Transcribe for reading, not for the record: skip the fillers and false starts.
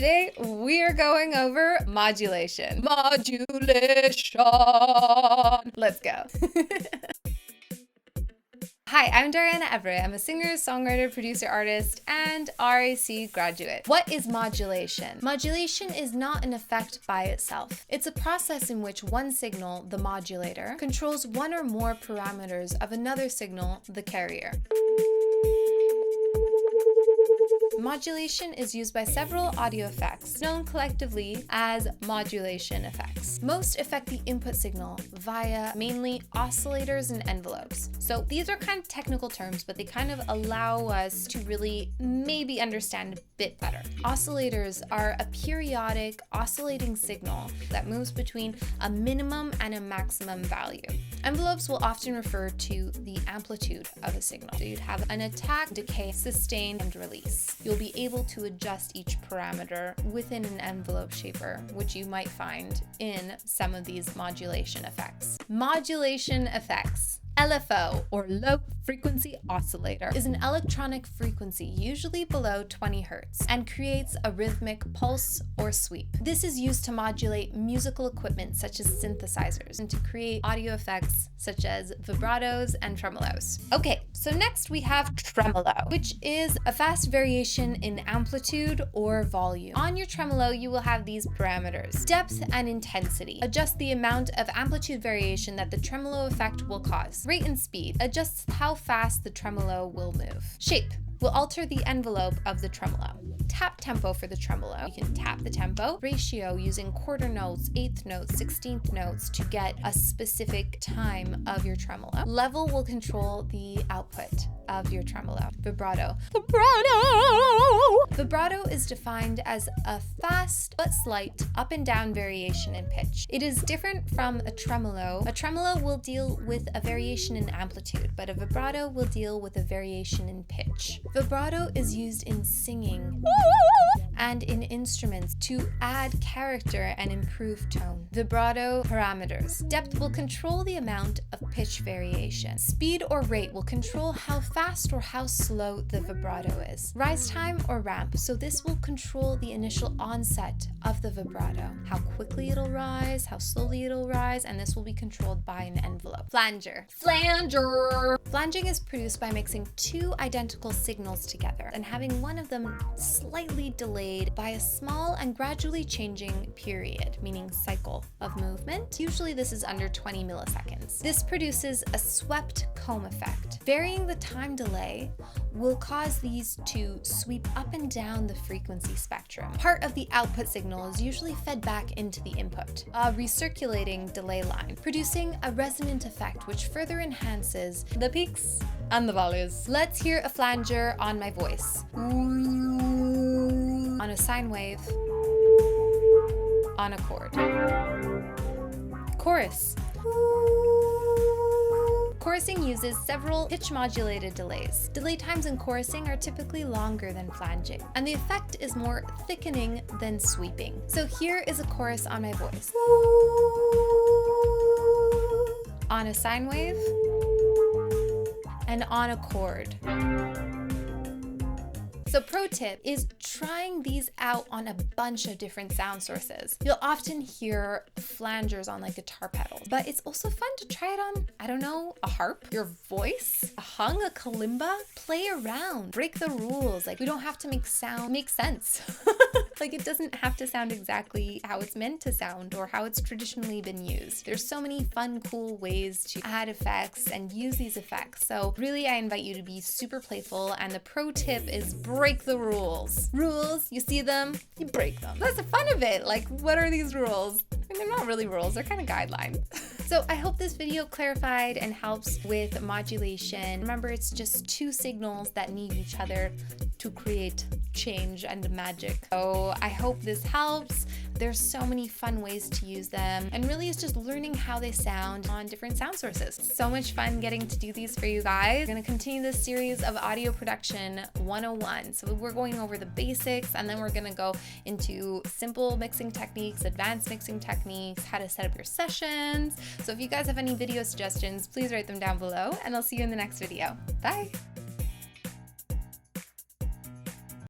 Today we are going over modulation. Modulation! Let's go. Hi, I'm Dariana Everett. I'm a singer, songwriter, producer, artist, and RAC graduate. What is modulation? Modulation is not an effect by itself. It's a process in which one signal, the modulator, controls one or more parameters of another signal, the carrier. Modulation is used by several audio effects, known collectively as modulation effects. Most affect the input signal via mainly oscillators and envelopes. So these are kind of technical terms, but they kind of allow us to really maybe understand a bit better. Oscillators are a periodic oscillating signal that moves between a minimum and a maximum value. Envelopes will often refer to the amplitude of a signal. So you'd have an attack, decay, sustain, and release. You'll be able to adjust each parameter within an envelope shaper, which you might find in some of these modulation effects. Modulation effects. LFO, or low frequency oscillator, is an electronic frequency usually below 20 Hz and creates a rhythmic pulse or sweep. This is used to modulate musical equipment such as synthesizers and to create audio effects such as vibratos and tremolos. Okay, so next we have tremolo, which is a fast variation in amplitude or volume. On your tremolo, you will have these parameters: depth and intensity. Adjust the amount of amplitude variation that the tremolo effect will cause. Rate and speed adjusts how fast the tremolo will move. Shape will alter the envelope of the tremolo. Tap tempo for the tremolo. You can tap the tempo. Ratio using quarter notes, eighth notes, 16th notes to get a specific time of your tremolo. Level will control the output of your tremolo. Vibrato. Vibrato is defined as a fast but slight up and down variation in pitch. It is different from a tremolo. A tremolo will deal with a variation in amplitude, but a vibrato will deal with a variation in pitch. Vibrato is used in singing and in instruments to add character and improve tone. Vibrato parameters. Depth will control the amount of pitch variation. Speed or rate will control how fast or how slow the vibrato is. Rise time or ramp. So this will control the initial onset of the vibrato. How quickly it'll rise, how slowly it'll rise, and this will be controlled by an envelope. Flanger. Flanger! Flanging is produced by mixing two identical signals together and having one of them slightly delayed by a small and gradually changing period, meaning cycle of movement. Usually this is under 20 milliseconds. This produces a swept comb effect. Varying the time delay will cause these to sweep up and down the frequency spectrum. Part of the output signal is usually fed back into the input, a recirculating delay line, producing a resonant effect which further enhances the peaks and the valleys. Let's hear a flanger on my voice. On a sine wave. On a chord. Chorus. Chorusing uses several pitch-modulated delays. Delay times in chorusing are typically longer than flanging, and the effect is more thickening than sweeping. So here is a chorus on my voice. On a sine wave, and on a chord. So pro tip is trying these out on a bunch of different sound sources. You'll often hear flangers on like guitar pedals, but it's also fun to try it on, I don't know, a harp, your voice, a hung, a kalimba. Play around, break the rules. Like, we don't have to make sense. Like, it doesn't have to sound exactly how it's meant to sound or how it's traditionally been used. There's so many fun, cool ways to add effects and use these effects. So really, I invite you to be super playful, and the pro tip is break the rules. Rules, you see them, you break them. That's the fun of it. Like, what are these rules? I mean, they're not really rules, they're kind of guidelines. So I hope this video clarified and helps with modulation. Remember, it's just two signals that need each other to create change and magic. So I hope this helps. There's so many fun ways to use them, and really it's just learning how they sound on different sound sources. So much fun getting to do these for you guys. I'm gonna continue this series of audio production 101. So we're going over the basics, and then we're gonna go into simple mixing techniques, advanced mixing techniques, how to set up your sessions. So if you guys have any video suggestions, please write them down below, and I'll see you in the next video. Bye.